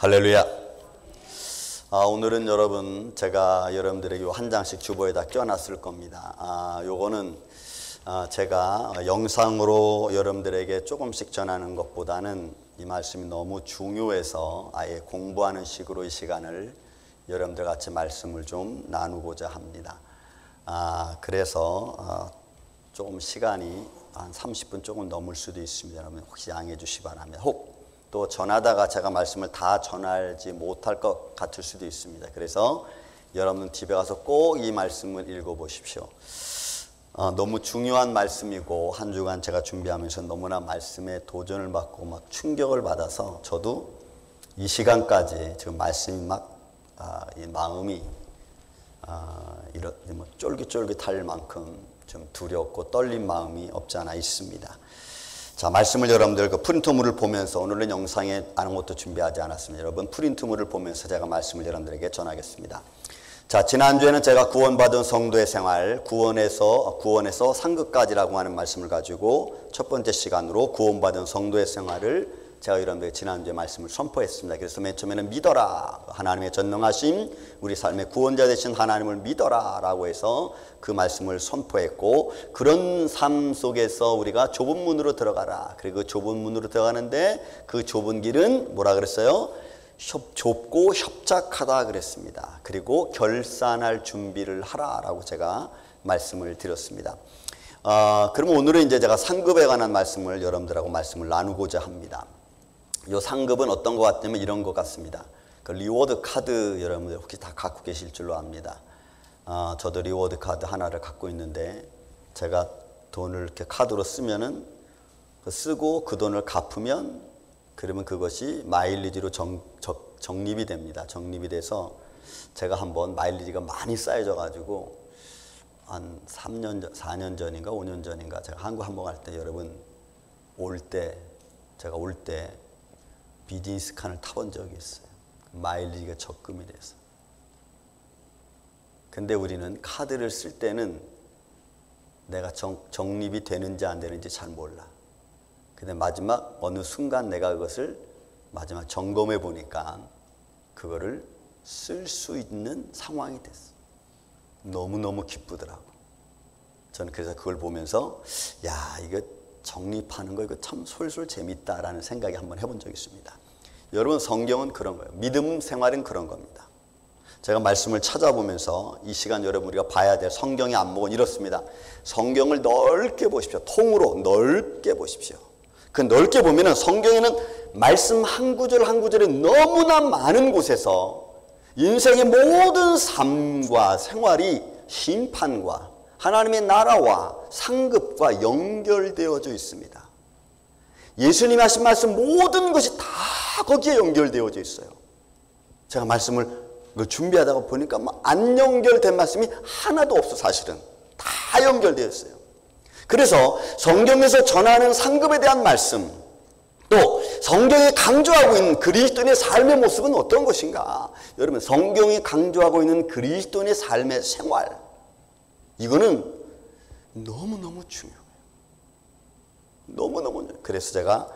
할렐루야. 오늘은 여러분 제가 여러분들에게 한 장씩 주보에다 껴놨을 겁니다. 요거는 제가 영상으로 여러분들에게 조금씩 전하는 것보다는 이 말씀이 너무 중요해서 아예 공부하는 식으로 이 시간을 여러분들 같이 말씀을 좀 나누고자 합니다. 그래서 조금 시간이 한 30분 조금 넘을 수도 있습니다. 여러분 혹시 양해해 주시기 바랍니다. 혹 또 전하다가 제가 말씀을 다 전하지 못할 것 같을 수도 있습니다. 그래서 여러분 집에 가서 꼭 이 말씀을 읽어보십시오. 너무 중요한 말씀이고 한 주간 제가 준비하면서 너무나 말씀에 도전을 받고 막 충격을 받아서 저도 이 시간까지 지금 말씀이 이 마음이 뭐 쫄깃쫄깃할 만큼 좀 두렵고 떨린 마음이 없지 않아 있습니다. 자, 말씀을 여러분들 그 프린트물을 보면서 오늘은 영상에 아무것도 준비하지 않았습니다. 여러분 프린트물을 보면서 제가 말씀을 여러분들에게 전하겠습니다. 자, 지난주에는 제가 구원받은 성도의 생활, 구원에서 상급까지라고 하는 말씀을 가지고 첫 번째 시간으로 구원받은 성도의 생활을 제가 여러분들에게 지난주에 말씀을 선포했습니다. 그래서 맨 처음에는 믿어라, 하나님의 전능하심, 우리 삶의 구원자 되신 하나님을 믿어라 라고 해서 그 말씀을 선포했고, 그런 삶 속에서 우리가 좁은 문으로 들어가라. 그리고 좁은 문으로 들어가는데 그 좁은 길은 뭐라 그랬어요? 좁고 협착하다 그랬습니다. 그리고 결산할 준비를 하라라고 제가 말씀을 드렸습니다. 그럼 오늘은 이제 제가 상급에 관한 말씀을 여러분들하고 말씀을 나누고자 합니다. 이 상급은 어떤 것 같냐면 이런 것 같습니다. 그 리워드 카드 여러분들 혹시 다 갖고 계실 줄로 압니다. 저도 리워드 카드 하나를 갖고 있는데 제가 돈을 이렇게 카드로 쓰면은 쓰고 그 돈을 갚으면 그러면 그것이 마일리지로 적립이 됩니다. 적립이 돼서 제가 한번 마일리지가 많이 쌓여져 가지고 한 4년 전인가 5년 전인가 제가 한국 한번 갈 때 여러분 제가 올 때 비즈니스 칸을 타본 적이 있어요. 마일리지가 적금이 돼서. 근데 우리는 카드를 쓸 때는 내가 적립이 되는지 안 되는지 잘 몰라. 근데 마지막 어느 순간 내가 그것을 마지막 점검해 보니까 그거를 쓸 수 있는 상황이 됐어. 너무너무 기쁘더라고. 저는 그래서 그걸 보면서 야, 이거 적립하는 거 이거 참 솔솔 재밌다라는 생각이 한번 해본 적이 있습니다. 여러분 성경은 그런 거예요. 믿음 생활은 그런 겁니다. 제가 말씀을 찾아보면서 이 시간 여러분 우리가 봐야 될 성경의 안목은 이렇습니다. 성경을 넓게 보십시오. 통으로 넓게 보십시오. 그 넓게 보면은 성경에는 말씀 한 구절 한 구절에 너무나 많은 곳에서 인생의 모든 삶과 생활이 심판과 하나님의 나라와 상급과 연결되어져 있습니다. 예수님이 하신 말씀 모든 것이 다 거기에 연결되어져 있어요. 제가 말씀을 준비하다가 보니까 안 연결된 말씀이 하나도 없어. 사실은 다 연결되어 있어요. 그래서 성경에서 전하는 상급에 대한 말씀, 또 성경이 강조하고 있는 그리스도인의 삶의 모습은 어떤 것인가? 여러분 성경이 강조하고 있는 그리스도인의 삶의 생활, 이거는 너무너무 중요해요. 너무너무. 그래서 제가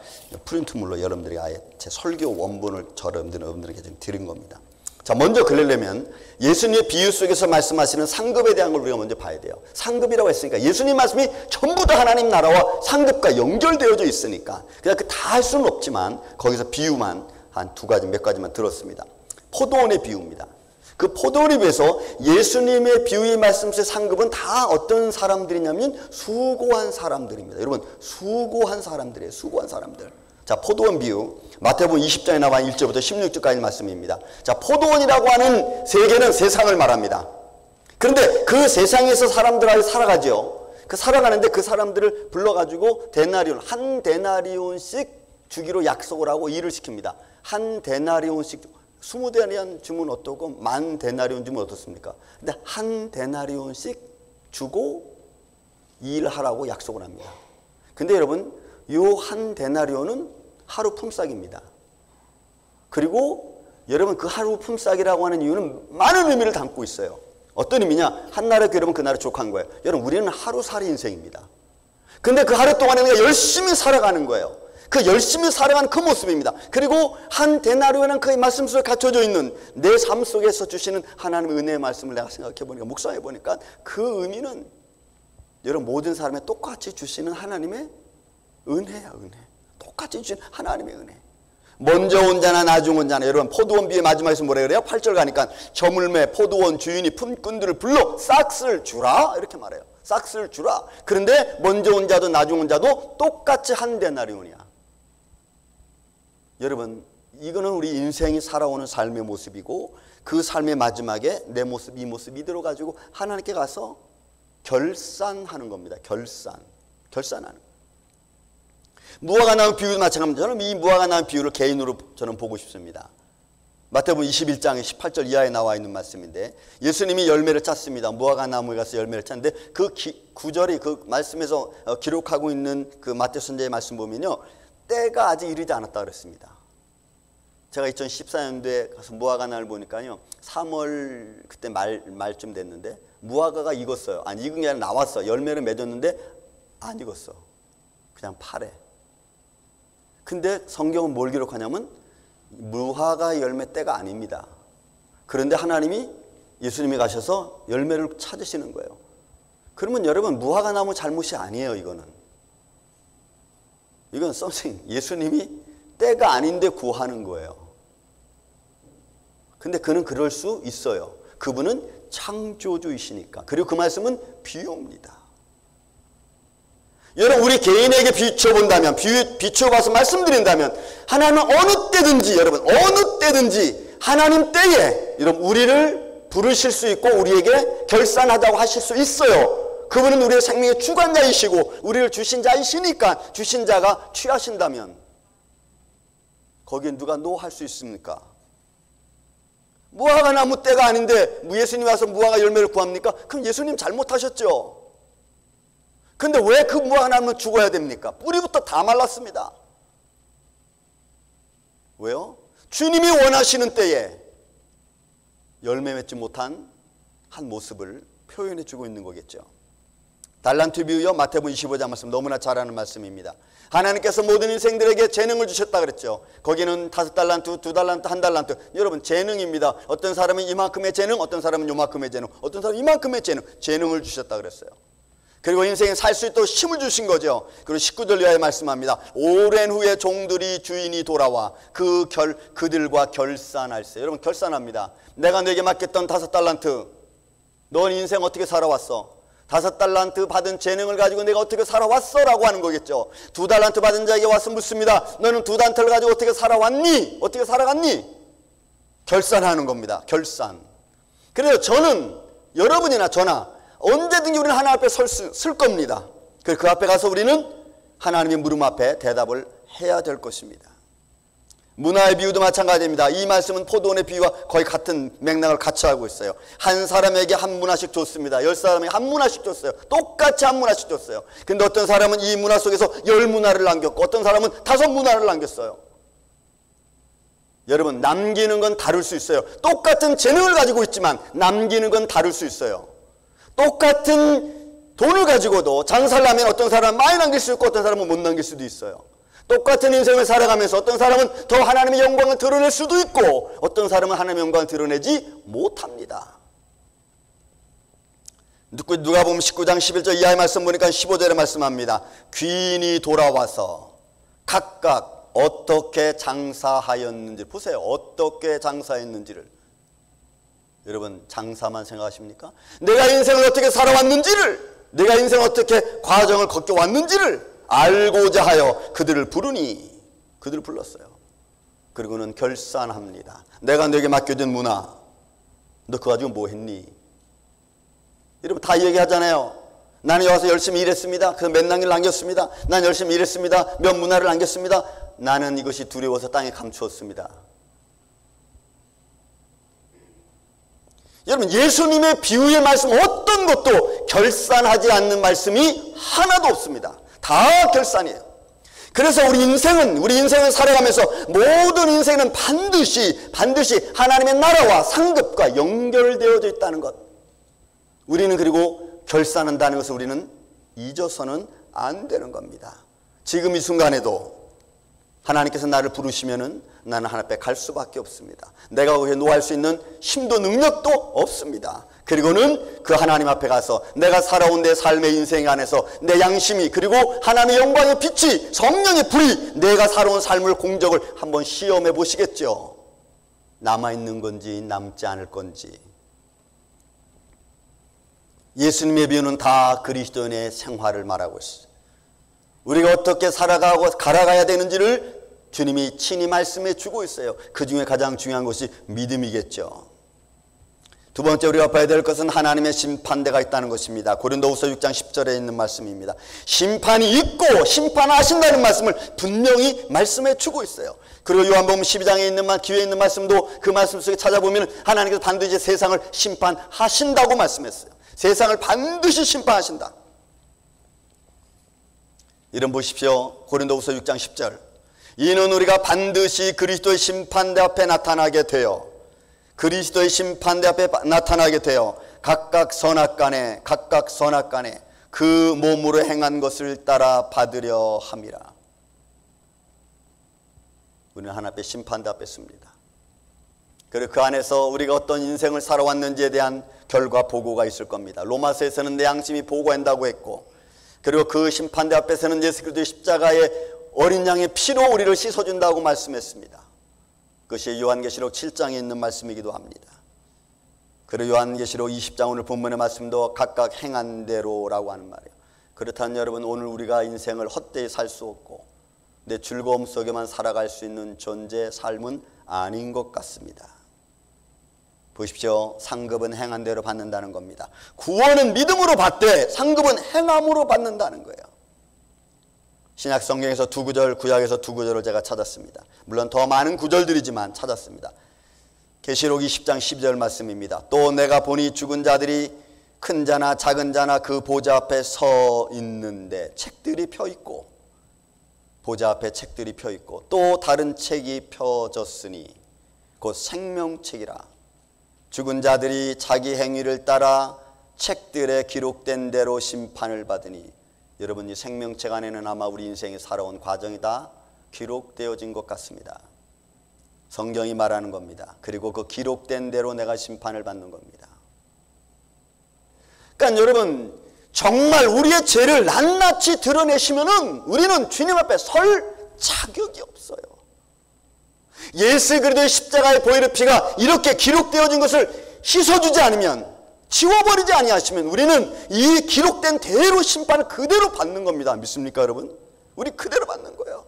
프린트물로 여러분들이 아예 제 설교 원본을 여러분들에게 좀 드린 겁니다. 자, 먼저 그러려면 예수님의 비유 속에서 말씀하시는 상급에 대한 걸 우리가 먼저 봐야 돼요. 상급이라고 했으니까 예수님 말씀이 전부 다 하나님 나라와 상급과 연결되어져 있으니까 그냥 다 할 수는 없지만 거기서 비유만 한 몇 가지만 들었습니다. 포도원의 비유입니다. 그 포도원에 비해서 예수님의 비유의 말씀 속의 상급은 다 어떤 사람들이냐면 수고한 사람들입니다. 여러분 수고한 사람들이에요. 수고한 사람들. 자, 포도원 비유 마태복음 20장에 나와 1절부터 16절까지 말씀입니다. 자, 포도원이라고 하는 세계는 세상을 말합니다. 그런데 그 세상에서 사람들하고 살아가죠. 살아가는데 그 사람들을 불러가지고 한 데나리온씩 주기로 약속을 하고 일을 시킵니다. 한 데나리온씩 20데나리온 주면 어떻고 10,000데나리온 주면 어떻습니까? 근데 한 데나리온씩 주고 일하라고 약속을 합니다. 근데 여러분 요 한 데나리온은 하루 품삯입니다. 그리고 여러분 그 하루 품삯이라고 하는 이유는 많은 의미를 담고 있어요. 어떤 의미냐? 한 나라 여러분 그 나라 족한 거예요. 여러분 우리는 하루살이 인생입니다. 근데 그 하루 동안에 우리가 열심히 살아가는 거예요. 그 열심히 살아가는 그 모습입니다. 그리고 한 데나리온이라는 그 말씀 속에 갖춰져 있는 내 삶 속에서 주시는 하나님의 은혜의 말씀을 내가 생각해 보니까, 묵상해 보니까 그 의미는 여러분 모든 사람에 똑같이 주시는 하나님의 은혜야, 은혜. 똑같이 주시는 하나님의 은혜. 먼저 온 자나 나중 온 자나, 여러분 포도원 비유의 마지막에서 뭐라 그래요? 8절 가니까 저물매 포도원 주인이 품꾼들을 불러 싹쓸 주라 이렇게 말해요. 싹쓸 주라. 그런데 먼저 온 자도 나중 온 자도 똑같이 한 데나리온이야. 여러분 이거는 우리 인생이 살아오는 삶의 모습이고, 그 삶의 마지막에 내 모습, 이 모습 이대로 가지고 하나님께 가서 결산하는 겁니다. 결산하는. 무화과 나무 비유도 마찬가지입니다. 저는 이 무화과 나무 비유를 개인으로 저는 보고 싶습니다. 마태복음 21장 18절 이하에 나와 있는 말씀인데, 예수님이 열매를 짰습니다. 무화과 나무에 가서 열매를 짰는데 그 구절이 그 말씀에서 기록하고 있는 그 마태 선지자의 말씀 보면요, 때가 아직 이르지 않았다 그랬습니다. 제가 2014년도에 가서 무화과 나무를 보니까요, 3월 그때 말쯤 됐는데 무화과가 익었어요. 아니 익은 게 아니라 나왔어. 열매를 맺었는데 안 익었어. 그냥 파래. 근데 성경은 뭘 기록하냐면 무화과 열매 때가 아닙니다. 그런데 하나님이, 예수님이 가셔서 열매를 찾으시는 거예요. 그러면 여러분 무화과 나무 잘못이 아니에요. 이건 something, 예수님이 때가 아닌데 구하는 거예요. 근데 그는 그럴 수 있어요. 그분은 창조주이시니까. 그리고 그 말씀은 비유입니다. 여러분 우리 개인에게 비춰본다면, 비춰봐서 말씀드린다면, 하나님은 어느 때든지, 여러분 어느 때든지 하나님 때에 여러분 우리를 부르실 수 있고 우리에게 결산하자고 하실 수 있어요. 그분은 우리의 생명의 주관자이시고 우리를 주신 자이시니까, 주신 자가 취하신다면 거기에 누가 노 할 수 있습니까? 무화과 나무 때가 아닌데 예수님이 와서 무화과 열매를 구합니까? 그럼 예수님 잘못하셨죠. 근데 왜 그 무화과 나무는 죽어야 됩니까? 뿌리부터 다 말랐습니다. 왜요? 주님이 원하시는 때에 열매 맺지 못한 한 모습을 표현해 주고 있는 거겠죠. 달란트 비유요, 마태복음 25장 말씀 너무나 잘 아는 말씀입니다. 하나님께서 모든 인생들에게 재능을 주셨다 그랬죠. 거기는 5달란트, 2달란트, 1달란트. 여러분 재능입니다. 어떤 사람은 이만큼의 재능, 어떤 사람은 요만큼의 재능, 어떤 사람은 이만큼의 재능을 주셨다 그랬어요. 그리고 인생에 살 수 있도록 힘을 주신 거죠. 그리고 19절 이하에 말씀합니다. 오랜 후에 종들이 주인이 돌아와 그들과 결산할세. 여러분 결산합니다. 내가 너에게 맡겼던 5달란트, 넌 인생 어떻게 살아왔어? 5달란트 받은 재능을 가지고 내가 어떻게 살아왔어? 라고 하는 거겠죠. 2달란트 받은 자에게 와서 묻습니다. 너는 2달란트를 가지고 어떻게 살아왔니? 어떻게 살아갔니? 결산하는 겁니다. 결산. 그래서 저는, 여러분이나 저나 언제든지 우리는 하나님 앞에 설 겁니다. 그 앞에 가서 우리는 하나님의 물음 앞에 대답을 해야 될 것입니다. 문화의 비유도 마찬가지입니다. 이 말씀은 포도원의 비유와 거의 같은 맥락을 같이 하고 있어요. 한 사람에게 한 문화씩 줬습니다. 10사람에게 한 문화씩 줬어요. 똑같이 한 문화씩 줬어요. 근데 어떤 사람은 이 문화 속에서 10문화를 남겼고 어떤 사람은 5문화를 남겼어요. 여러분 남기는 건 다를 수 있어요. 똑같은 재능을 가지고 있지만 남기는 건 다를 수 있어요. 똑같은 돈을 가지고도 장사를 하면 어떤 사람은 많이 남길 수 있고 어떤 사람은 못 남길 수도 있어요. 똑같은 인생을 살아가면서 어떤 사람은 더 하나님의 영광을 드러낼 수도 있고 어떤 사람은 하나님의 영광을 드러내지 못합니다. 누가복음 19장 11절 이하의 말씀 보니까 15절에 말씀합니다. 귀인이 돌아와서 각각 어떻게 장사하였는지 보세요. 어떻게 장사했는지를. 여러분 장사만 생각하십니까? 내가 인생을 어떻게 살아왔는지를, 내가 인생을 어떻게 과정을 겪어왔는지를 알고자 하여 그들을 부르니, 그들을 불렀어요. 그리고는 결산합니다. 내가 너에게 맡겨준 문화, 너 그거 가지고 뭐 했니? 여러분 다 얘기하잖아요. 나는 여기서 열심히 일했습니다. 그래서 몇 낭을 남겼습니다. 난 열심히 일했습니다. 몇 문화를 남겼습니다. 나는 이것이 두려워서 땅에 감추었습니다. 여러분 예수님의 비유의 말씀 어떤 것도 결산하지 않는 말씀이 하나도 없습니다. 다 결산이에요. 그래서 우리 인생을 살아가면서 모든 인생은 반드시 하나님의 나라와 상급과 연결되어져 있다는 것. 우리는 그리고 결산한다는 것을 우리는 잊어서는 안 되는 겁니다. 지금 이 순간에도 하나님께서 나를 부르시면은 나는 하나님 앞에 갈 수밖에 없습니다. 내가 거기에 노할 수 있는 힘도 능력도 없습니다. 그리고는 그 하나님 앞에 가서 내가 살아온 내 삶의 인생 안에서 내 양심이, 그리고 하나님의 영광의 빛이, 성령의 불이 내가 살아온 삶을, 공적을 한번 시험해 보시겠죠. 남아있는 건지 남지 않을 건지. 예수님의 비유는 다 그리스도인의 생활을 말하고 있어요. 우리가 어떻게 살아가고 갈아가야 되는지를 주님이 친히 말씀해 주고 있어요. 그 중에 가장 중요한 것이 믿음이겠죠. 두 번째 우리가 봐야 될 것은 하나님의 심판대가 있다는 것입니다. 고린도후서 6장 10절에 있는 말씀입니다. 심판이 있고 심판하신다는 말씀을 분명히 말씀해 주고 있어요. 그리고 요한복음 12장에 있는 기회에 있는 말씀도 그 말씀 속에 찾아보면 하나님께서 반드시 세상을 심판하신다고 말씀했어요. 세상을 반드시 심판하신다. 이름 보십시오. 고린도후서 6장 10절. 이는 우리가 반드시 그리스도의 심판대 앞에 나타나게 되어, 그리스도의 심판대 앞에 나타나게 되어 각각 선악간에 그 몸으로 행한 것을 따라 받으려 함이라. 우리는 하나님 앞에 심판대 앞에 섭니다. 그리고 그 안에서 우리가 어떤 인생을 살아왔는지에 대한 결과 보고가 있을 겁니다. 로마서에서는 내 양심이 보고한다고 했고, 그리고 그 심판대 앞에서는 예수 그리스도의 십자가의 어린 양의 피로 우리를 씻어준다고 말씀했습니다. 그것이 요한계시록 7장에 있는 말씀이기도 합니다. 그리고 요한계시록 20장 오늘 본문의 말씀도 각각 행한 대로라고 하는 말이에요. 그렇다면 여러분, 오늘 우리가 인생을 헛되이 살 수 없고 내 즐거움 속에만 살아갈 수 있는 존재 삶은 아닌 것 같습니다. 보십시오. 상급은 행한 대로 받는다는 겁니다. 구원은 믿음으로 받되 상급은 행함으로 받는다는 거예요. 신약 성경에서 두 구절, 구약에서 두 구절을 제가 찾았습니다. 물론 더 많은 구절들이지만 찾았습니다. 계시록 20장 12절 말씀입니다. 또 내가 보니 죽은 자들이 큰 자나 작은 자나 그 보좌 앞에 서 있는데 책들이 펴 있고, 보좌 앞에 책들이 펴 있고 또 다른 책이 펴졌으니 곧 생명책이라. 죽은 자들이 자기 행위를 따라 책들에 기록된 대로 심판을 받으니. 여러분, 이 생명책 안에는 아마 우리 인생이 살아온 과정이 다 기록되어진 것 같습니다. 성경이 말하는 겁니다. 그리고 그 기록된 대로 내가 심판을 받는 겁니다. 그러니까 여러분, 정말 우리의 죄를 낱낱이 드러내시면은 우리는 주님 앞에 설 자격이 없어요. 예수 그리스도의 십자가의 보혈의 피가 이렇게 기록되어진 것을 씻어주지 않으면, 지워버리지 아니하시면 우리는 이 기록된 대로 심판을 그대로 받는 겁니다. 믿습니까 여러분? 우리 그대로 받는 거예요.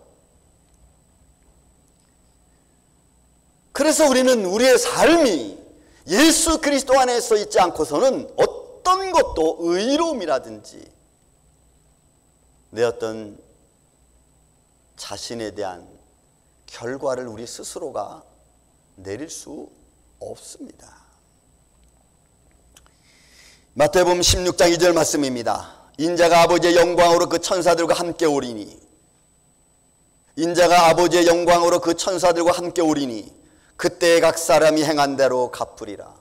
그래서 우리는 우리의 삶이 예수 그리스도 안에서 있지 않고서는 어떤 것도 의로움이라든지 내 어떤 자신에 대한 결과를 우리 스스로가 내릴 수 없습니다. 마태복음 16장 2절 말씀입니다. 인자가 아버지의 영광으로 그 천사들과 함께 오리니, 인자가 아버지의 영광으로 그 천사들과 함께 오리니 그때 각 사람이 행한 대로 갚으리라.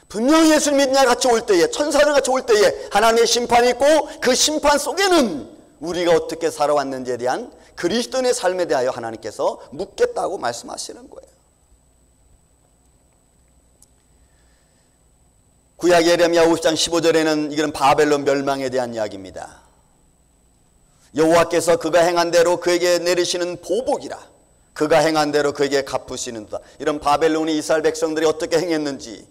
분명히 예수를 믿는 자 같이 올 때에, 천사들 같이 올 때에 하나님의 심판이 있고, 그 심판 속에는 우리가 어떻게 살아왔는지에 대한 그리스도인의 삶에 대하여 하나님께서 묻겠다고 말씀하시는 거예요. 구약 예레미야 50장 15절에는 이건 바벨론 멸망에 대한 이야기입니다. 여호와께서 그가 행한 대로 그에게 내리시는 보복이라, 그가 행한 대로 그에게 갚으시는도다. 이런 바벨론이 이스라엘 백성들이 어떻게 행했는지,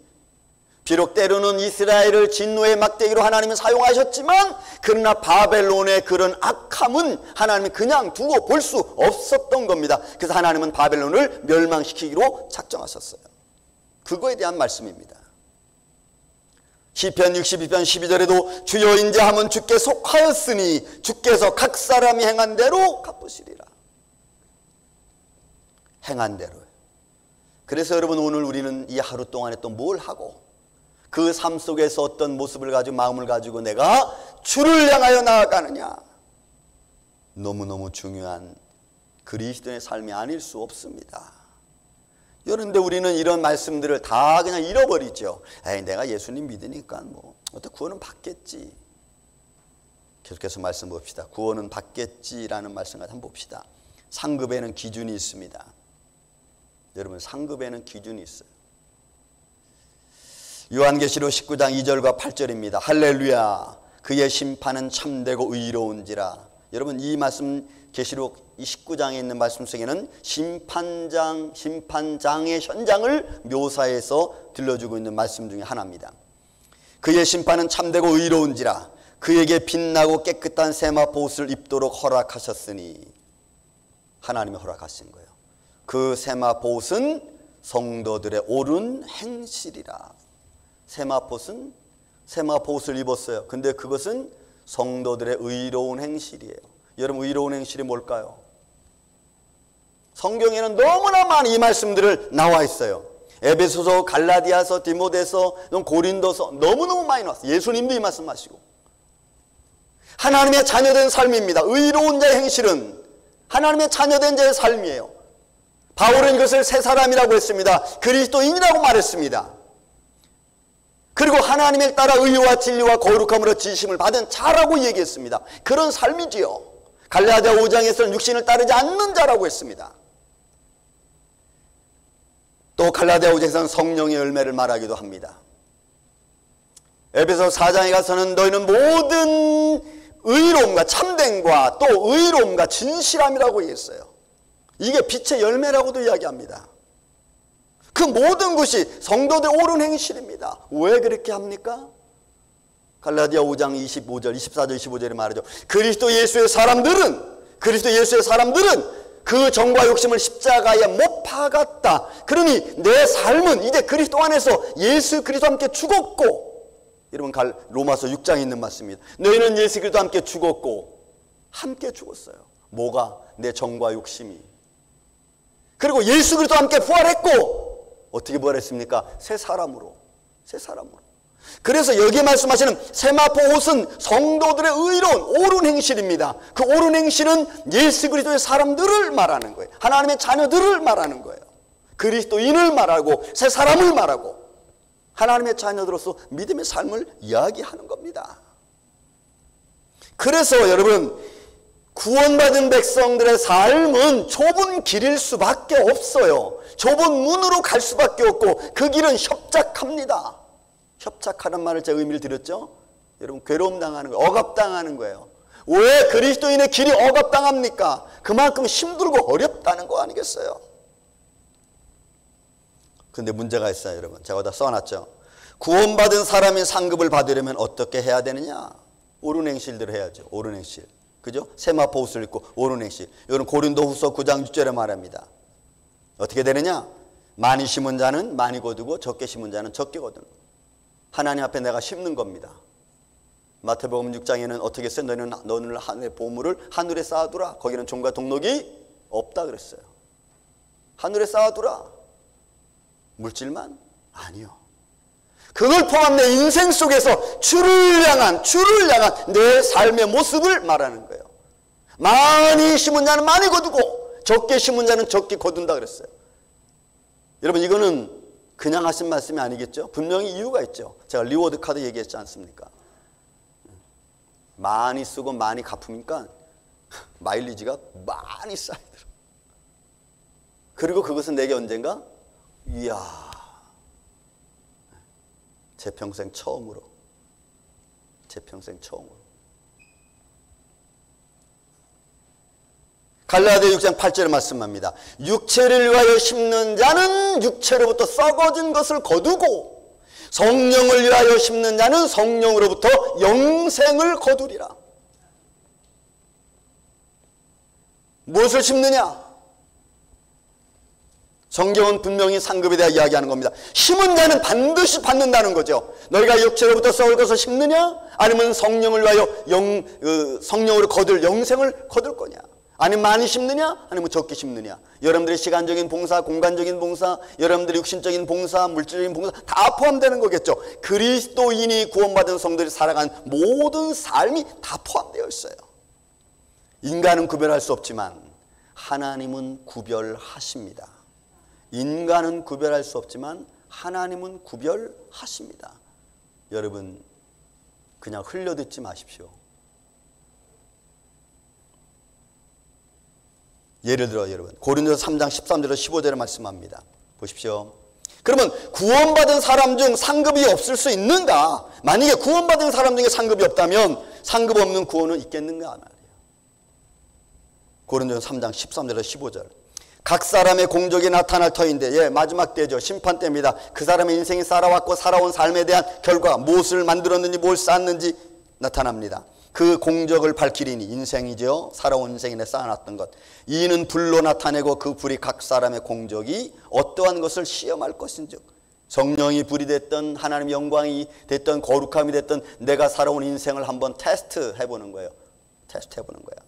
비록 때로는 이스라엘을 진노의 막대기로 하나님은 사용하셨지만, 그러나 바벨론의 그런 악함은 하나님이 그냥 두고 볼 수 없었던 겁니다. 그래서 하나님은 바벨론을 멸망시키기로 작정하셨어요. 그거에 대한 말씀입니다. 시편 62편 12절에도 주여 인자하면 주께 속하였으니 주께서 각 사람이 행한 대로 갚으시리라. 행한 대로. 그래서 여러분, 오늘 우리는 이 하루 동안에 또 뭘 하고, 그 삶 속에서 어떤 모습을 가지고, 마음을 가지고 내가 주를 향하여 나아가느냐, 너무너무 중요한 그리스도인의 삶이 아닐 수 없습니다. 그런데 우리는 이런 말씀들을 다 그냥 잃어버리죠. 에이, 내가 예수님 믿으니까 뭐 어떻게 구원은 받겠지. 계속해서 말씀 봅시다. 구원은 받겠지라는 말씀까지 한번 봅시다. 상급에는 기준이 있습니다. 여러분, 상급에는 기준이 있어요. 요한계시록 19장 2절과 8절입니다. 할렐루야, 그의 심판은 참되고 의로운지라. 여러분, 이 말씀 계시록 이 19장에 있는 말씀 속에는 심판장의 현장을 묘사해서 들려주고 있는 말씀 중에 하나입니다. 그의 심판은 참되고 의로운지라. 그에게 빛나고 깨끗한 세마포 옷을 입도록 허락하셨으니. 하나님이 허락하신 거예요. 그 세마포 옷은 성도들의 옳은 행실이라. 세마포 옷을 입었어요. 근데 그것은 성도들의 의로운 행실이에요. 여러분, 의로운 행실이 뭘까요? 성경에는 너무나 많은 이 말씀들을 나와 있어요. 에베소서, 갈라디아서, 디모데서, 고린도서 너무너무 많이 나왔어요. 예수님도 이 말씀하시고. 하나님의 자녀된 삶입니다. 의로운 자의 행실은 하나님의 자녀된 자의 삶이에요. 바울은 이것을 새 사람이라고 했습니다. 그리스도인이라고 말했습니다. 그리고 하나님을 따라 의와 진리와 거룩함으로 지심을 받은 자라고 얘기했습니다. 그런 삶이지요. 갈라디아 5장에서는 육신을 따르지 않는 자라고 했습니다. 또 갈라디아 5장에서는 성령의 열매를 말하기도 합니다. 에베소 4장에 가서는 너희는 모든 의로움과 참됨과 또 의로움과 진실함이라고 얘기했어요. 이게 빛의 열매라고도 이야기합니다. 그 모든 것이 성도들의 옳은 행실입니다. 왜 그렇게 합니까? 갈라디아 5장 24절 25절에 말하죠. 그리스도 예수의 사람들은 그 정과 욕심을 십자가에 못 박았다. 그러니 내 삶은 이제 그리스도 안에서 예수 그리스도와 함께 죽었고, 여러분 로마서 6장에 있는 말씀입니다. 너희는 예수 그리스도와 함께 죽었고 함께 죽었어요. 뭐가? 내 정과 욕심이. 그리고 예수 그리스도와 함께 부활했고, 어떻게 부활했습니까? 새 사람으로. 그래서 여기에 말씀하시는 세마포 옷은 성도들의 의로운 옳은 행실입니다. 그 옳은 행실은 예수 그리스도의 사람들을 말하는 거예요. 하나님의 자녀들을 말하는 거예요. 그리스도인을 말하고 새 사람을 말하고 하나님의 자녀들로서 믿음의 삶을 이야기하는 겁니다. 그래서 여러분, 구원받은 백성들의 삶은 좁은 길일 수밖에 없어요. 좁은 문으로 갈 수밖에 없고 그 길은 협착합니다. 협착하는 말을 제가 의미를 드렸죠. 여러분, 괴로움 당하는 거예요. 억압당하는 거예요. 왜 그리스도인의 길이 억압당합니까? 그만큼 힘들고 어렵다는 거 아니겠어요? 근데 문제가 있어요, 여러분. 제가 다 써놨죠. 구원받은 사람이 상급을 받으려면 어떻게 해야 되느냐? 옳은 행실대로 해야죠. 옳은 행실. 그죠? 세마포 옷을 입고 옳은 행실. 이건 고린도후서 9장 6절에 말합니다. 어떻게 되느냐? 많이 심은 자는 많이 거두고 적게 심은 자는 적게 거두는. 하나님 앞에 내가 심는 겁니다. 마태복음 6장에는 어떻게 했어요? 너는 하늘의 보물을 하늘에 쌓아두라. 거기는 종과 동록이 없다 그랬어요. 하늘에 쌓아두라. 물질만? 아니요. 그걸 포함한 내 인생 속에서 주를 향한 내 삶의 모습을 말하는 거예요. 많이 심은 자는 많이 거두고 적게 심은 자는 적게 거둔다 그랬어요. 여러분, 이거는 그냥 하신 말씀이 아니겠죠? 분명히 이유가 있죠. 제가 리워드 카드 얘기했지 않습니까? 많이 쓰고 많이 갚으니까 마일리지가 많이 쌓이더라고요. 그리고 그것은 내게 언젠가, 이야, 제 평생 처음으로. 갈라디아 6장 8절의 말씀합니다. 육체를 위하여 심는 자는 육체로부터 썩어진 것을 거두고 성령을 위하여 심는 자는 성령으로부터 영생을 거두리라. 무엇을 심느냐? 성경은 분명히 상급에 대해 이야기하는 겁니다. 심은 자는 반드시 받는다는 거죠. 너희가 육체로부터 썩을 것을 심느냐? 아니면 성령을 위하여 성령으로 거둘 영생을 거둘 거냐? 아니면 많이 심느냐? 아니면 적게 심느냐? 여러분들의 시간적인 봉사, 공간적인 봉사, 여러분들의 육신적인 봉사, 물질적인 봉사 다 포함되는 거겠죠. 그리스도인이 구원받은 성도들이 살아간 모든 삶이 다 포함되어 있어요. 인간은 구별할 수 없지만 하나님은 구별하십니다. 인간은 구별할 수 없지만 하나님은 구별하십니다. 여러분, 그냥 흘려듣지 마십시오. 예를 들어 여러분 고린도서 3장 13절에서 15절에 말씀합니다. 보십시오. 그러면 구원받은 사람 중 상급이 없을 수 있는가? 만약에 구원받은 사람 중에 상급이 없다면 상급 없는 구원은 있겠는가 말이에요. 고린도서 3장 13절에서 15절. 각 사람의 공적이 나타날 터인데, 마지막 때죠. 심판 때입니다. 그 사람의 인생이 살아왔고 살아온 삶에 대한 결과, 무엇을 만들었는지 뭘 쌓았는지 나타납니다. 그 공적을 밝히리니, 인생이죠. 살아온 인생에 쌓아놨던 것. 이는 불로 나타내고 그 불이 각 사람의 공적이 어떠한 것을 시험할 것인즉, 성령이 불이 됐든 하나님의 영광이 됐든 거룩함이 됐든 내가 살아온 인생을 한번 테스트 해보는 거예요. 테스트 해보는 거예요.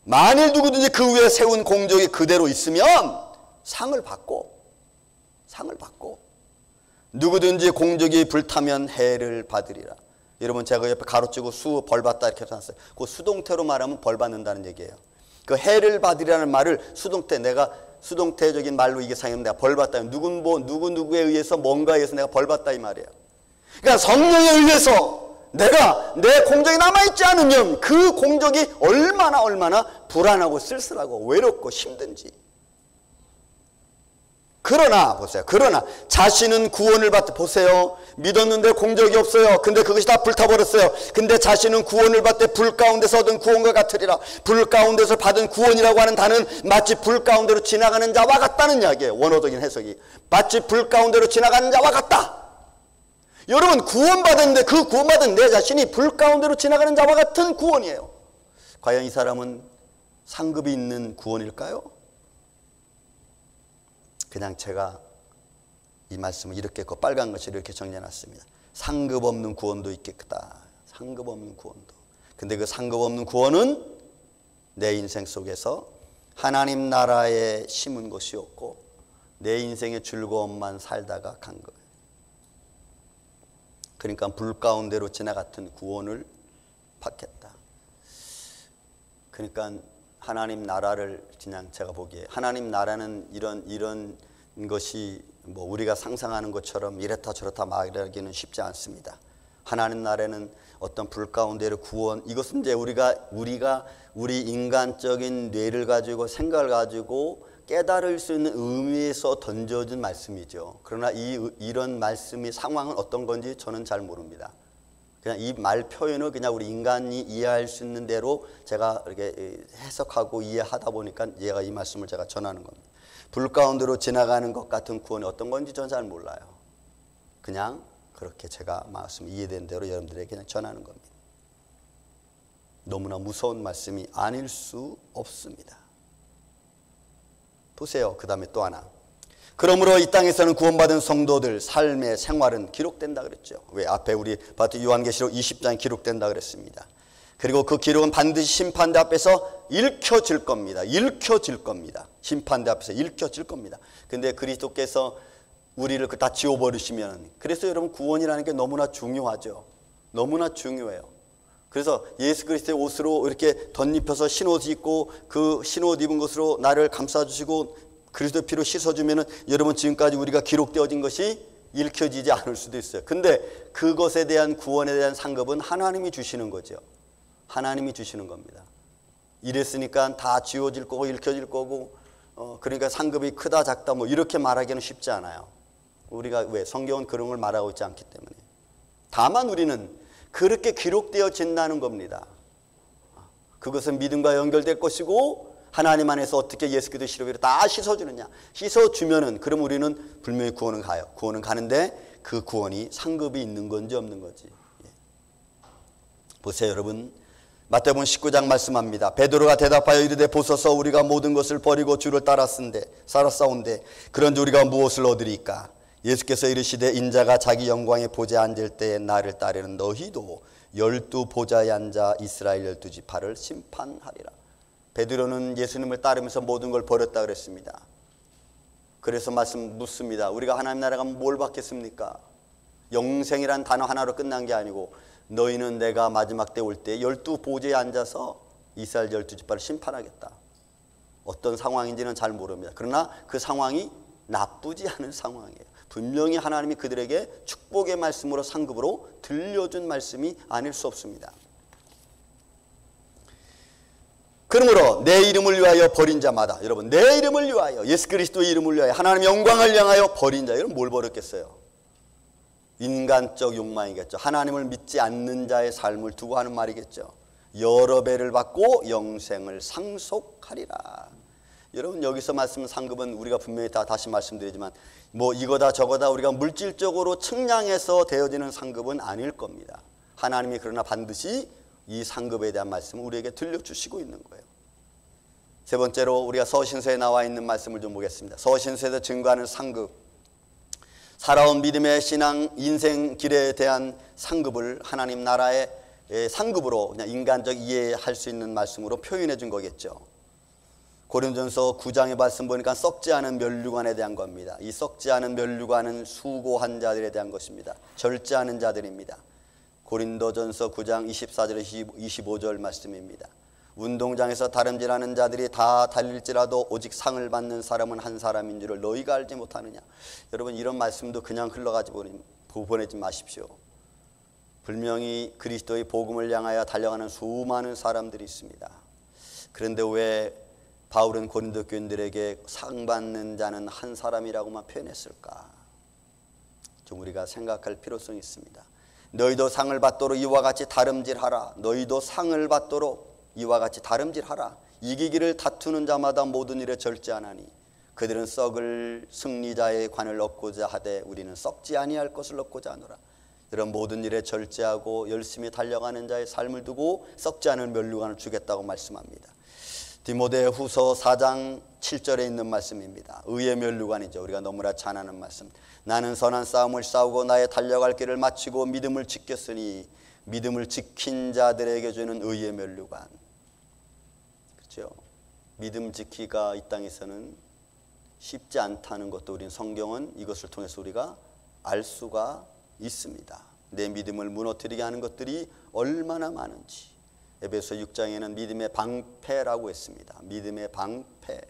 만일 누구든지 그 위에 세운 공적이 그대로 있으면 상을 받고 누구든지 공적이 불타면 해를 받으리라. 여러분 제가 옆에 가로치고 수 벌 받다 이렇게 해놨어요. 그 수동태로 말하면 벌 받는다는 얘기예요. 그 해를 받으리라는 말을 내가 수동태적인 말로 이게 사용하면 내가 벌 받다. 누구에 의해서 뭔가에 의해서 내가 벌 받다 이 말이에요. 그러니까 성령에 의해서 내가 내 공적이 남아있지 않으면 그 공적이 얼마나 불안하고 쓸쓸하고 외롭고 힘든지. 그러나 보세요. 그러나 자신은 구원을 보세요. 믿었는데 공적이 없어요. 근데 그것이 다 불타버렸어요. 근데 자신은 구원을 받되 불 가운데서 얻은 구원과 같으리라. 불 가운데서 받은 구원이라고 하는 단어는 마치 불 가운데로 지나가는 자와 같다는 이야기예요. 원어적인 해석이. 마치 불 가운데로 지나가는 자와 같다. 여러분 구원받았는데 그 구원받은 내 자신이 불 가운데로 지나가는 자와 같은 구원이에요. 과연 이 사람은 상급이 있는 구원일까요? 그냥 제가 이 말씀을 이렇게 빨간 것을 이렇게 정리해놨습니다. 상급 없는 구원도 있겠다. 상급 없는 구원도. 근데 그 상급 없는 구원은 내 인생 속에서 하나님 나라에 심은 것이었고 내 인생의 즐거움만 살다가 간 거예요. 그러니까 불 가운데로 지나갔던 구원을 받겠다. 그러니까 하나님 나라를 그냥 제가 보기에 하나님 나라는 이런 것이 뭐 우리가 상상하는 것처럼 이렇다 저렇다 말하기는 쉽지 않습니다. 하나님 나라는 어떤 불 가운데로 구원, 이것은 이제 우리 인간적인 뇌를 가지고 생각을 가지고 깨달을 수 있는 의미에서 던져진 말씀이죠. 그러나 이런 말씀이 상황은 어떤 건지 저는 잘 모릅니다. 그냥 이 말 표현을 그냥 우리 인간이 이해할 수 있는 대로 제가 이렇게 해석하고 이해하다 보니까 얘가 이 말씀을 제가 전하는 겁니다. 불 가운데로 지나가는 것 같은 구원이 어떤 건지 저는 잘 몰라요. 그냥 그렇게 제가 말씀 이해된 대로 여러분들에게 그냥 전하는 겁니다. 너무나 무서운 말씀이 아닐 수 없습니다. 보세요. 그 다음에 또 하나. 그러므로 이 땅에서는 구원받은 성도들 삶의 생활은 기록된다 그랬죠. 왜? 앞에 우리 봤던 요한계시록 20장에 기록된다 그랬습니다. 그리고 그 기록은 반드시 심판대 앞에서 읽혀질 겁니다. 읽혀질 겁니다. 심판대 앞에서 읽혀질 겁니다. 근데 그리스도께서 우리를 다 지워버리시면, 그래서 여러분 구원이라는 게 너무나 중요하죠. 너무나 중요해요. 그래서 예수 그리스도의 옷으로 이렇게 덧입혀서 신옷 입고 그 신옷 입은 것으로 나를 감싸주시고 그리스도의 피로 씻어주면은 여러분 지금까지 우리가 기록되어진 것이 읽혀지지 않을 수도 있어요. 근데 그것에 대한 구원에 대한 상급은 하나님이 주시는 거죠. 하나님이 주시는 겁니다. 이랬으니까 다 지워질 거고 읽혀질 거고 그러니까 상급이 크다 작다 뭐 이렇게 말하기는 쉽지 않아요. 우리가 왜? 성경은 그런 걸 말하고 있지 않기 때문에. 다만 우리는 그렇게 기록되어진다는 겁니다. 그것은 믿음과 연결될 것이고 하나님 안에서 어떻게 예수 그리스도의 시로 다 씻어주느냐. 씻어주면은 그럼 우리는 분명히 구원은 가요. 구원은 가는데 그 구원이 상급이 있는 건지 없는 건지. 보세요 여러분. 마태복음 19장 말씀합니다. 베드로가 대답하여 이르되 보소서 우리가 모든 것을 버리고 주를 따랐사온데 그런데 우리가 무엇을 얻으리까? 예수께서 이르시되 인자가 자기 영광의 보좌에 앉을 때에 나를 따르는 너희도 12 보좌에 앉아 이스라엘 12지파를 심판하리라. 베드로는 예수님을 따르면서 모든 걸 버렸다 그랬습니다. 그래서 묻습니다. 우리가 하나님 나라 가면 뭘 받겠습니까? 영생이란 단어 하나로 끝난 게 아니고 너희는 내가 마지막 때 올 때 12 보좌에 앉아서 이스라엘 12지파를 심판하겠다. 어떤 상황인지는 잘 모릅니다. 그러나 그 상황이 나쁘지 않은 상황이에요. 분명히 하나님이 그들에게 축복의 말씀으로 상급으로 들려준 말씀이 아닐 수 없습니다. 그러므로 내 이름을 위하여 버린 자마다, 여러분, 내 이름을 위하여, 예수 그리스도의 이름을 위하여, 하나님의 영광을 향하여 버린 자, 여러분 뭘 버렸겠어요? 인간적 욕망이겠죠. 하나님을 믿지 않는 자의 삶을 두고 하는 말이겠죠. 여러 배를 받고 영생을 상속하리라. 여러분, 여기서 말씀 상급은 우리가 분명히 다시 말씀드리지만 뭐 이거다 저거다 우리가 물질적으로 측량해서 되어지는 상급은 아닐 겁니다. 하나님이 그러나 반드시 이 상급에 대한 말씀을 우리에게 들려주시고 있는 거예요. 세 번째로 우리가 서신서에 나와 있는 말씀을 좀 보겠습니다. 서신서에서 증거하는 상급, 살아온 믿음의 신앙 인생 길에 대한 상급을 하나님 나라의 상급으로 그냥 인간적 이해할 수 있는 말씀으로 표현해 준 거겠죠. 고린도전서 9장의 말씀 보니까 썩지 않은 면류관에 대한 겁니다. 이 썩지 않은 면류관은 수고한 자들에 대한 것입니다. 절제하는 자들입니다. 고린도전서 9장 24절 25절 말씀입니다. 운동장에서 다름질하는 자들이 다 달릴지라도 오직 상을 받는 사람은 한 사람인 줄을 너희가 알지 못하느냐. 여러분, 이런 말씀도 그냥 흘러가지 보내지 마십시오. 분명히 그리스도의 복음을 향하여 달려가는 수많은 사람들이 있습니다. 그런데 왜 바울은 고린도 교인들에게 상 받는 자는 한 사람이라고만 표현했을까? 좀 우리가 생각할 필요성이 있습니다. 너희도 상을 받도록 이와 같이 다름질하라. 너희도 상을 받도록 이와 같이 다름질하라. 이기기를 다투는 자마다 모든 일에 절제하나니 그들은 썩을 승리자의 관을 얻고자 하되 우리는 썩지 아니할 것을 얻고자 하노라. 이런 모든 일에 절제하고 열심히 달려가는 자의 삶을 두고 썩지 않은 면류관을 주겠다고 말씀합니다. 디모데 후서 4장 7절에 있는 말씀입니다. 의의 면류관이죠. 우리가 너무나 잘 아는 말씀. 나는 선한 싸움을 싸우고 나의 달려갈 길을 마치고 믿음을 지켰으니 믿음을 지킨 자들에게 주는 의의 면류관. 그렇죠? 믿음 지키기가 이 땅에서는 쉽지 않다는 것도 우린 성경은 이것을 통해서 우리가 알 수가 있습니다. 내 믿음을 무너뜨리게 하는 것들이 얼마나 많은지. 에베소 6장에는 믿음의 방패라고 했습니다. 믿음의 방패.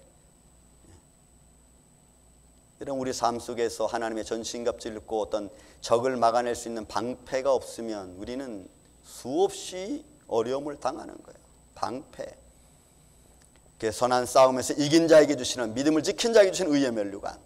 이런 우리 삶 속에서 하나님의 전신갑주를 입고 어떤 적을 막아낼 수 있는 방패가 없으면 우리는 수없이 어려움을 당하는 거예요. 방패. 선한 싸움에서 이긴 자에게 주시는, 믿음을 지킨 자에게 주시는 의의 면류관,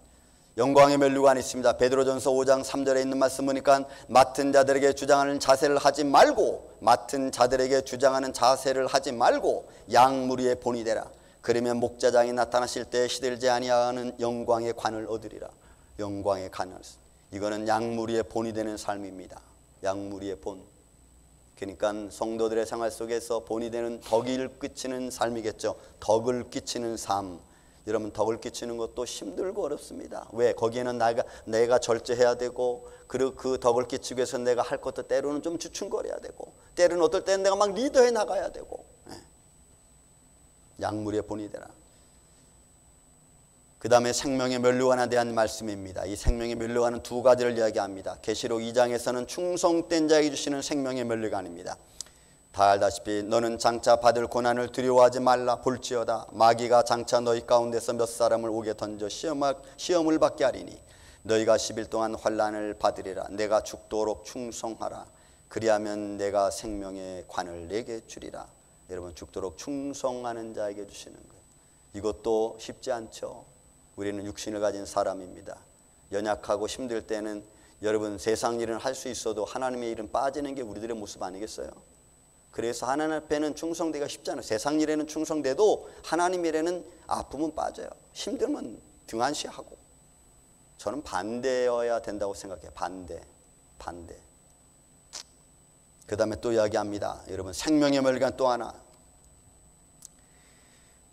영광의 면류관이 있습니다. 베드로전서 5장 3절에 있는 말씀 보니까 맡은 자들에게 주장하는 자세를 하지 말고, 맡은 자들에게 주장하는 자세를 하지 말고 양무리의 본이 되라. 그러면 목자장이 나타나실 때 시들지 아니하는 영광의 관을 얻으리라. 영광의 관을, 이거는 양무리의 본이 되는 삶입니다. 양무리의 본. 그러니까 성도들의 생활 속에서 본이 되는 덕을 끼치는 삶이겠죠. 덕을 끼치는 삶. 여러분, 덕을 끼치는 것도 힘들고 어렵습니다. 왜? 거기에는 내가 절제해야 되고, 그리고 그 덕을 끼치기 위해서 내가 할 것도 때로는 좀 주춤거려야 되고, 때로는 어떨 때는 내가 막 리더해 나가야 되고. 양무리의 본이 되라. 그 다음에 생명의 면류관에 대한 말씀입니다. 이 생명의 면류관은 두 가지를 이야기합니다. 계시록 2장에서는 충성된 자에게 주시는 생명의 면류관입니다. 다 알다시피 너는 장차 받을 고난을 두려워하지 말라. 볼지어다 마귀가 장차 너희 가운데서 몇 사람을 오게 던져 시험을 받게 하리니 너희가 10일 동안 환난을 받으리라. 내가 죽도록 충성하라. 그리하면 내가 생명의 관을 내게 주리라. 여러분, 죽도록 충성하는 자에게 주시는 거예요. 이것도 쉽지 않죠. 우리는 육신을 가진 사람입니다. 연약하고 힘들 때는 여러분, 세상 일은 할 수 있어도 하나님의 일은 빠지는 게 우리들의 모습 아니겠어요? 그래서 하나님 앞에는 충성되기가 쉽잖아요. 세상 일에는 충성돼도 하나님 일에는 아프면 빠져요. 힘들면 등한시하고. 저는 반대여야 된다고 생각해요. 반대. 그 다음에 또 이야기합니다. 여러분, 생명의 면류관 또 하나.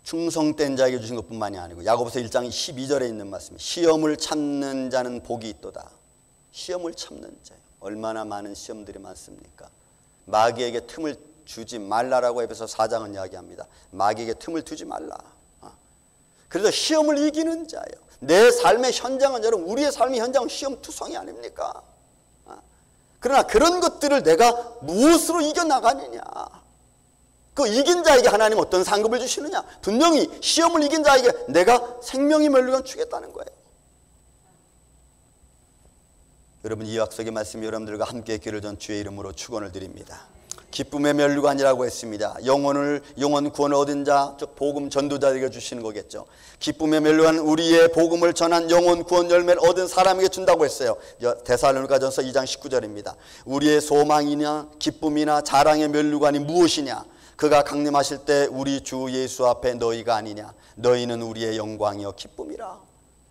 충성된 자에게 주신 것뿐만이 아니고 야고보서 1장 12절에 있는 말씀. 시험을 참는 자는 복이 있도다. 시험을 참는 자예요. 얼마나 많은 시험들이 많습니까? 마귀에게 틈을 주지 말라라고 에베소 4장은 이야기합니다. 마귀에게 틈을 두지 말라. 그래서 시험을 이기는 자예요. 내 삶의 현장은, 여러분, 우리의 삶의 현장은 시험투성이 아닙니까? 그러나 그런 것들을 내가 무엇으로 이겨나가느냐. 그 이긴 자에게 하나님 어떤 상급을 주시느냐. 분명히 시험을 이긴 자에게 내가 생명의 면류관 주겠다는 거예요. 여러분, 이 약속의 말씀 여러분들과 함께 있기를 전 주의 이름으로 축원을 드립니다. 기쁨의 면류관이라고 했습니다. 영혼 구원을 얻은 자, 즉 복음 전도자에게 주시는 거겠죠. 기쁨의 면류관, 우리의 복음을 전한 영혼 구원 열매를 얻은 사람에게 준다고 했어요. 데살로니가전서 2장 19절입니다. 우리의 소망이나 기쁨이나 자랑의 면류관이 무엇이냐? 그가 강림하실 때 우리 주 예수 앞에 너희가 아니냐? 너희는 우리의 영광이요 기쁨이라.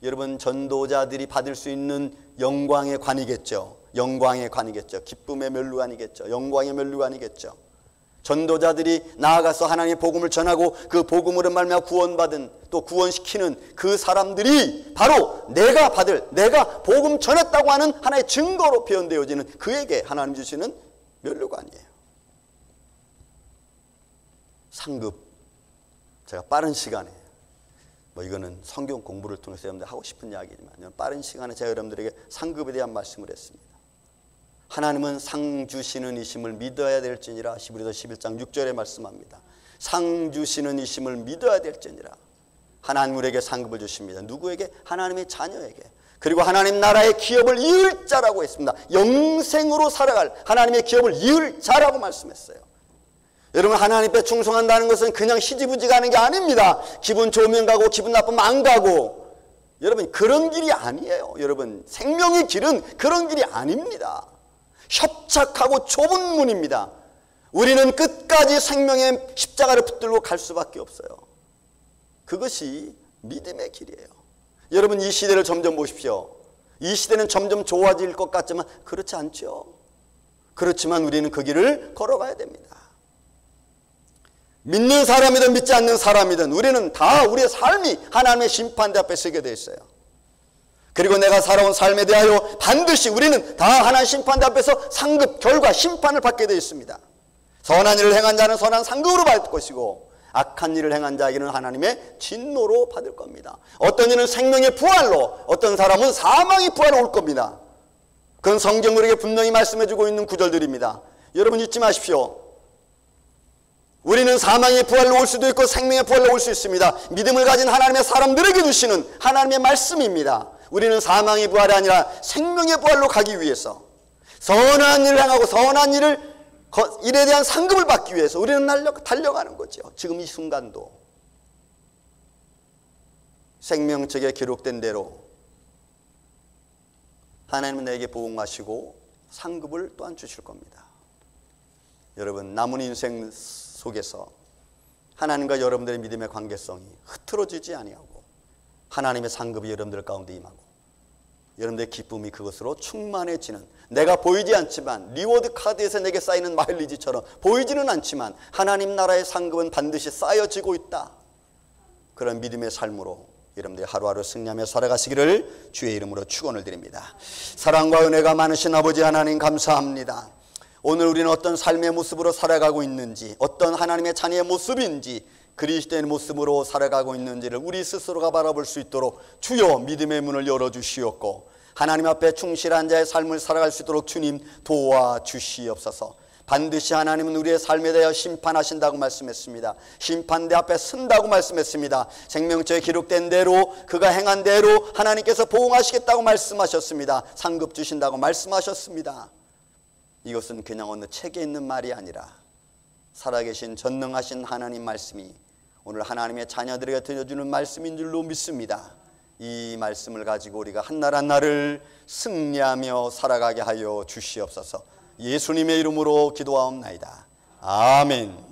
여러분, 전도자들이 받을 수 있는 영광의 관이겠죠. 영광의 관이겠죠. 기쁨의 면류관이겠죠. 영광의 면류관이겠죠. 전도자들이 나아가서 하나님의 복음을 전하고 그 복음으로 말미암아 구원받은, 또 구원시키는 그 사람들이 바로 내가 복음 전했다고 하는 하나의 증거로 표현되어지는 그에게 하나님 주시는 면류관이에요. 상급. 제가 빠른 시간에, 이거는 성경 공부를 통해서 여러분들 하고 싶은 이야기지만 빠른 시간에 제가 여러분들에게 상급에 대한 말씀을 했습니다. 하나님은 상 주시는 이심을 믿어야 될지니라. 히브리서 11장 6절에 말씀합니다. 상 주시는 이심을 믿어야 될지니라. 하나님 우리에게 상급을 주십니다. 누구에게? 하나님의 자녀에게. 그리고 하나님 나라의 기업을 이을 자라고 했습니다. 영생으로 살아갈 하나님의 기업을 이을 자라고 말씀했어요. 여러분, 하나님 앞에 충성한다는 것은 그냥 희지부지 가는 게 아닙니다. 기분 좋으면 가고 기분 나쁘면 안 가고. 여러분, 그런 길이 아니에요. 여러분, 생명의 길은 그런 길이 아닙니다. 협착하고 좁은 문입니다. 우리는 끝까지 생명의 십자가를 붙들고 갈 수밖에 없어요. 그것이 믿음의 길이에요. 여러분, 이 시대를 점점 보십시오. 이 시대는 점점 좋아질 것 같지만 그렇지 않죠. 그렇지만 우리는 그 길을 걸어가야 됩니다. 믿는 사람이든 믿지 않는 사람이든 우리는 다 우리의 삶이 하나님의 심판대 앞에 서게 되어 있어요. 그리고 내가 살아온 삶에 대하여 반드시 우리는 다 하나님 심판대 앞에서 상급, 결과, 심판을 받게 되어 있습니다. 선한 일을 행한 자는 선한 상급으로 받을 것이고 악한 일을 행한 자에게는 하나님의 진노로 받을 겁니다. 어떤 이는 생명의 부활로, 어떤 사람은 사망의 부활로 올 겁니다. 그건 성경 우리에게 분명히 말씀해주고 있는 구절들입니다. 여러분, 잊지 마십시오. 우리는 사망의 부활로 올 수도 있고 생명의 부활로 올 수 있습니다. 믿음을 가진 하나님의 사람들에게 주시는 하나님의 말씀입니다. 우리는 사망의 부활이 아니라 생명의 부활로 가기 위해서, 선한 일을 행하고 선한 일에 대한 상급을 받기 위해서 우리는 달려가는 거죠. 지금 이 순간도 생명책에 기록된 대로 하나님은 내게 보응하시고 상급을 또한 주실 겁니다. 여러분, 남은 인생 속에서 하나님과 여러분들의 믿음의 관계성이 흐트러지지 아니하고 하나님의 상급이 여러분들 가운데 임하고 여러분들의 기쁨이 그것으로 충만해지는, 내가 보이지 않지만 리워드 카드에서 내게 쌓이는 마일리지처럼 보이지는 않지만 하나님 나라의 상급은 반드시 쌓여지고 있다. 그런 믿음의 삶으로 여러분들이 하루하루 승리하며 살아가시기를 주의 이름으로 축원을 드립니다. 사랑과 은혜가 많으신 아버지 하나님, 감사합니다. 오늘 우리는 어떤 삶의 모습으로 살아가고 있는지, 어떤 하나님의 자녀의 모습인지, 그리스도의 모습으로 살아가고 있는지를 우리 스스로가 바라볼 수 있도록 주여 믿음의 문을 열어주시옵고 하나님 앞에 충실한 자의 삶을 살아갈 수 있도록 주님 도와주시옵소서. 반드시 하나님은 우리의 삶에 대하여 심판하신다고 말씀했습니다. 심판대 앞에 선다고 말씀했습니다. 생명책에 기록된 대로, 그가 행한 대로 하나님께서 보응하시겠다고 말씀하셨습니다. 상급 주신다고 말씀하셨습니다. 이것은 그냥 어느 책에 있는 말이 아니라 살아계신 전능하신 하나님 말씀이 오늘 하나님의 자녀들에게 들려주는 말씀인 줄로 믿습니다. 이 말씀을 가지고 우리가 한날 한날을 승리하며 살아가게 하여 주시옵소서. 예수님의 이름으로 기도하옵나이다. 아멘.